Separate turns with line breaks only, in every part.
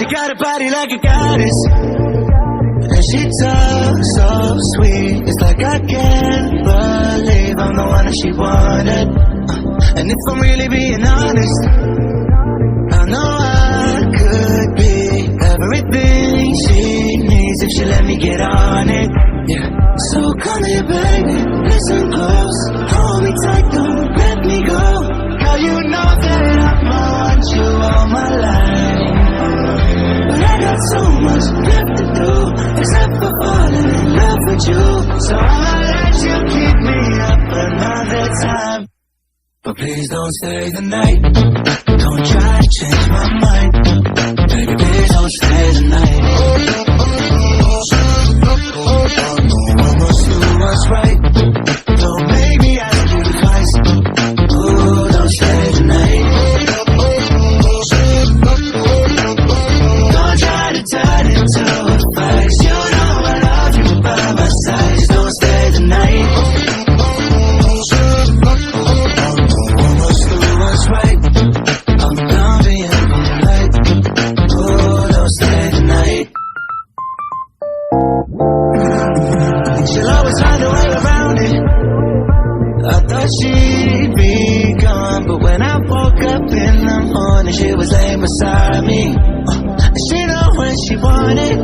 She got a body like a goddess, and she talks so sweet. It's like I can't believe I'm the one that she wanted. And if I'm really being honest, I know I could be everything she needs if she let me get on it. Yeah. So come here, baby, listen close, hold me tight, don't let me go. Girl, you know that I'ma want you all my life, but I got so much left to do, except for falling in love with you. So I'ma let you keep me up another time, but please don't stay the night. Don't try to change my mind, baby, please don't stay the night. What's right? Don't make me ask you twice. Ooh, don't stay the night. Don't try to turn into a fight. You know I love you by my side. Just don't stay the night. Almost through what's right. I'm done being polite. Ooh, don't stay the night. She'll always find a way around it. I thought she'd be gone, but when I woke up in the morning, she was laying beside me. She know when she wanted,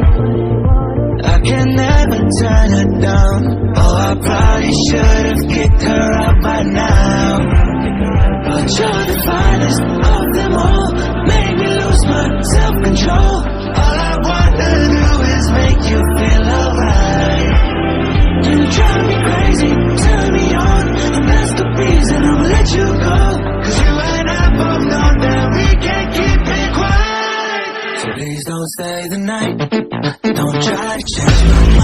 I can never turn her down. Oh, I probably should've kicked her out by now, but you're the finest of them all. Made me lose my self-control. All I wanna do is make you feel alright. You drive me crazy, turn me on, and that's the reason I'ma let you go. Cause you and I both know that we can't keep it quiet. So please don't stay the night. Don't try to change my mind.